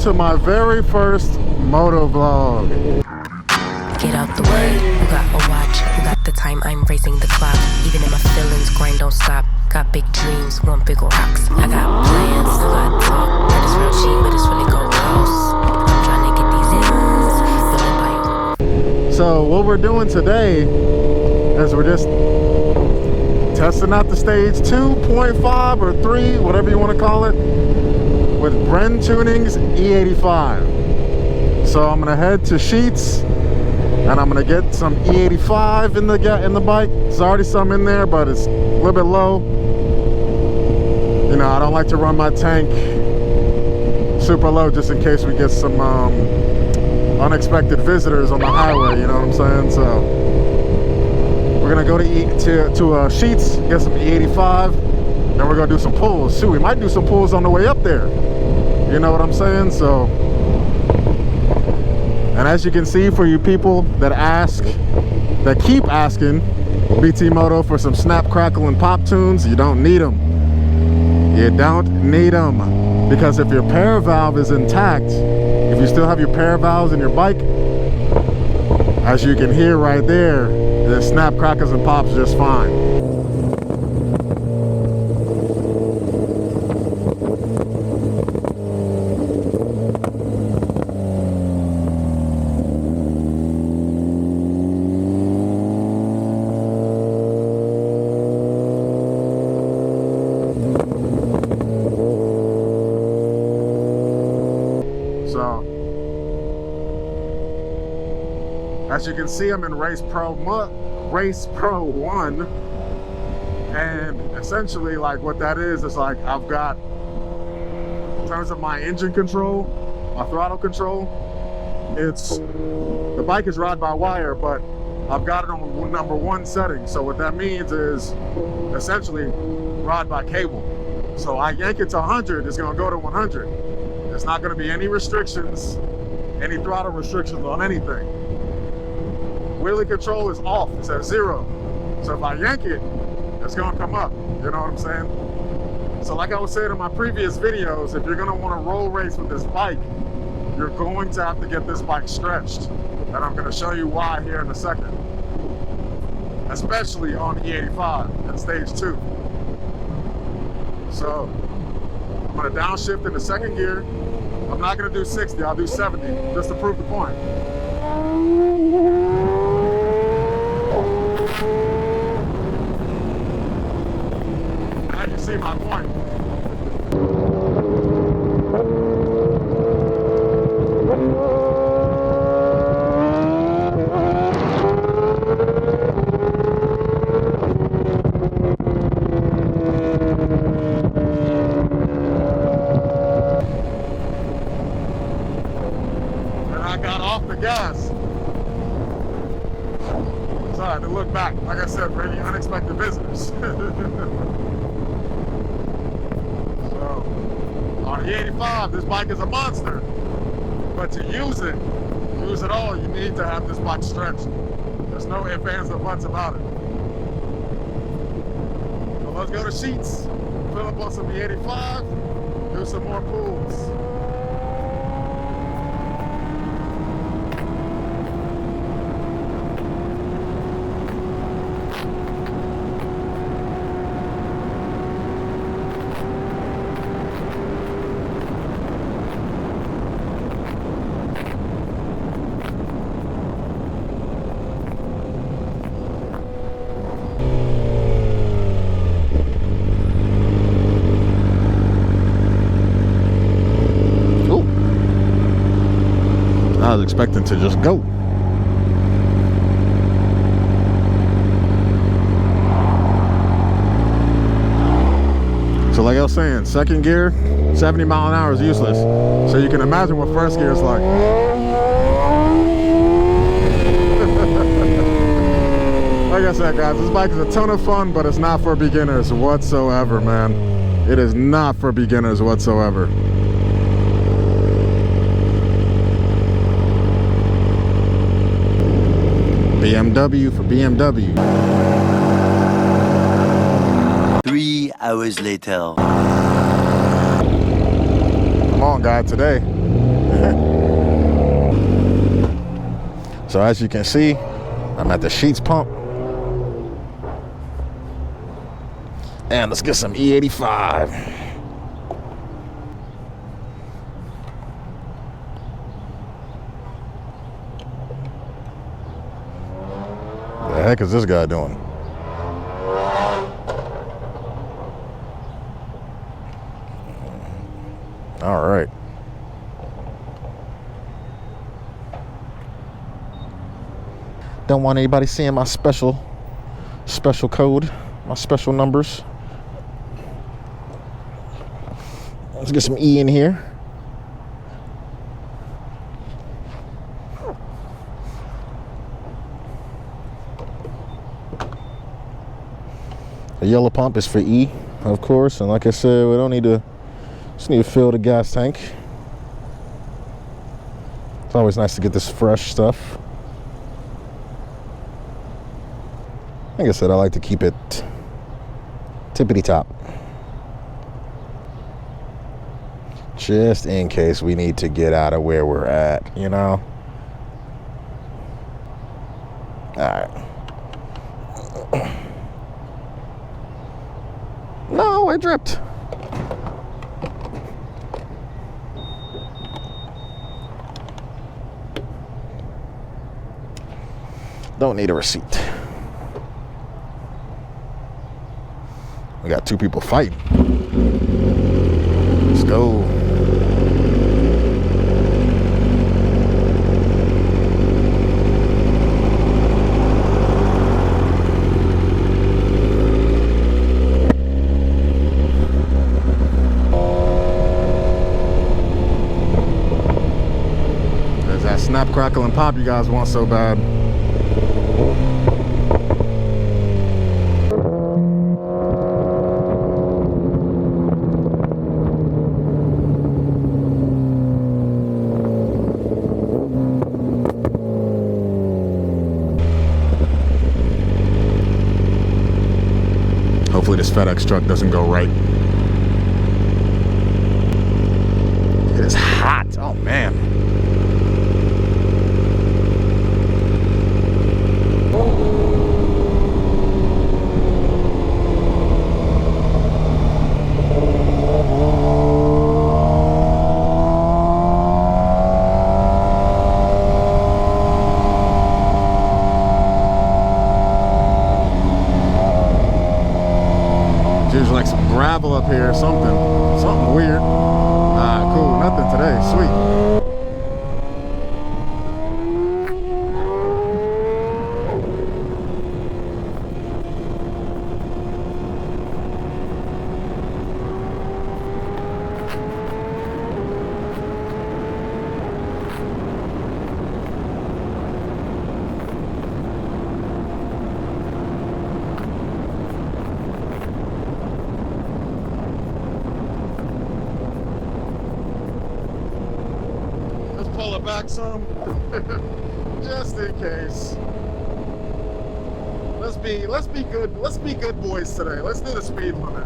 to my very first moto vlog. Get out the way, you got a watch, you got the time, I'm racing the clock. Even in my feelings, grind don't stop. Got big dreams, want big rocks. I got plans, I got talk. Heard it's real cheap, but it's really go close. I'm trying to get these ends. So what we're doing today is we're just testing out the stage 2.5 or 3, whatever you want to call it, with Bren Tuning's E85. So I'm gonna head to Sheets and I'm gonna get some E85 in the bike. There's already some in there, but it's a little bit low. You know, I don't like to run my tank super low just in case we get some unexpected visitors on the highway, you know what I'm saying? So we're gonna go to Sheets, get some E85, then we're gonna do some pulls too. We might do some pulls on the way up there. You know what I'm saying? So, and as you can see, for you people that keep asking BT Moto for some snap, crackle, and pop tunes, you don't need them. You don't need them. Because if your para valve is intact, if you still have your para valves in your bike, as you can hear right there, the snap, crackles, and pops just fine. As you can see, I'm in Race Pro 1, and essentially like what that is like I've got, in terms of my engine control, my throttle control, the bike is ride by wire, but I've got it on #1 setting. So what that means is essentially ride by cable. So I yank it to 100, it's gonna go to 100. There's not gonna be any restrictions, any throttle restrictions on anything. Wheelie control is off, it's at 0. So if I yank it, it's gonna come up, you know what I'm saying? So like I was saying in my previous videos, if you're gonna wanna roll race with this bike, you're going to have to get this bike stretched. And I'm gonna show you why here in a second. Especially on E85 in stage 2. So I'm gonna downshift into second gear. I'm not gonna do 60, I'll do 70, just to prove the point. Now you see my point. And I got off the gas. Sorry, to look back, like I said, for any unexpected visitors. So, on the E85, this bike is a monster. But to use it all, you need to have this bike stretched. There's no ifs, ands, or buts about it. So let's go to Sheets, fill up on some E85, do some more pulls. I was expecting to just go. So like I was saying, second gear, 70 mile an hour is useless. So you can imagine what first gear is like. Like I said, guys, this bike is a ton of fun, but it's not for beginners whatsoever, man. It is not for beginners whatsoever. BMW for BMW. 3 hours later. Come on, guy, today. So as you can see, I'm at the Sheets pump. And let's get some E85. The heck is this guy doing? All right. Don't want anybody seeing my special code, my special numbers. Let's get some E in here. The yellow pump is for E, of course, and like I said, we don't need to, just need to fill the gas tank. It's always nice to get this fresh stuff. Like I said, I like to keep it tippity top, just in case we need to get out of where we're at, you know. All right. No, I dripped. Don't need a receipt. We got two people fighting. Let's go. There's that snap, crackle, and pop you guys want so bad. Hopefully this FedEx truck doesn't go right. It is hot. Oh man. There's like some gravel up here, something weird. Cool, nothing today, sweet. Pull it back some, just in case. Let's be good boys today. Let's do the speed limit.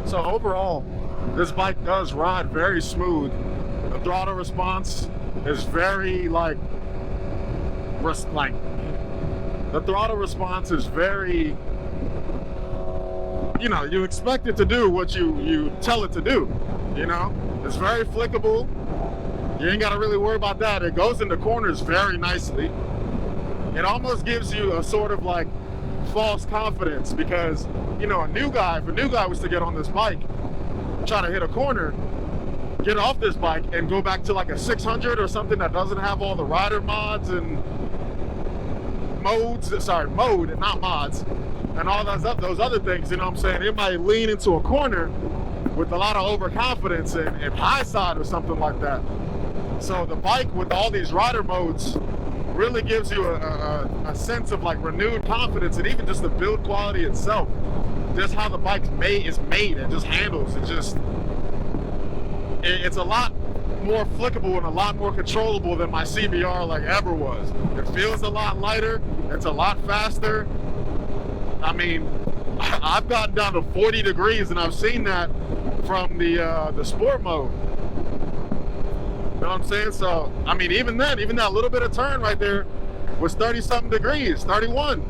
So overall, this bike does ride very smooth. The throttle response is very the throttle response is very, you know, you expect it to do what you tell it to do, you know. It's very flickable. You ain't got to really worry about that. It goes into corners very nicely. It almost gives you a sort of like false confidence because, you know, if a new guy was to get on this bike, try to hit a corner, get off this bike and go back to like a 600 or something that doesn't have all the rider mods and mode and not mods and all those other things, you know what I'm saying? It might lean into a corner with a lot of overconfidence and high side or something like that. So the bike with all these rider modes really gives you a sense of like renewed confidence, and even just the build quality itself, just how the bike is made and just handles. It's a lot more flickable and a lot more controllable than my CBR like ever was. It feels a lot lighter. It's a lot faster. I mean, I've gotten down to 40 degrees and I've seen that from the sport mode. You know what I'm saying? So, I mean, even then, even that little bit of turn right there was 30 something degrees, 31.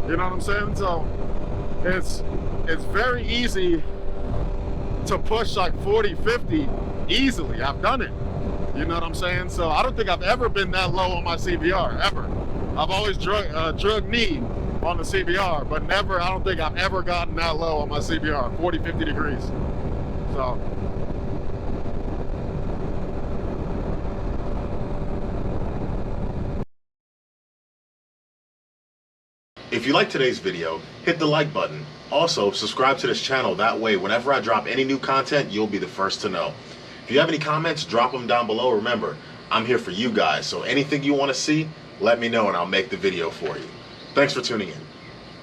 You know what I'm saying? So it's very easy to push like 40, 50 easily. I've done it. You know what I'm saying? So I don't think I've ever been that low on my CBR, ever. I've always drug knee on the CBR, but never, I don't think I've ever gotten that low on my CBR, 40, 50 degrees. So. If you like today's video, hit the like button. Also, subscribe to this channel. That way, whenever I drop any new content, you'll be the first to know. If you have any comments, drop them down below. Remember, I'm here for you guys, so anything you want to see, let me know and I'll make the video for you. Thanks for tuning in.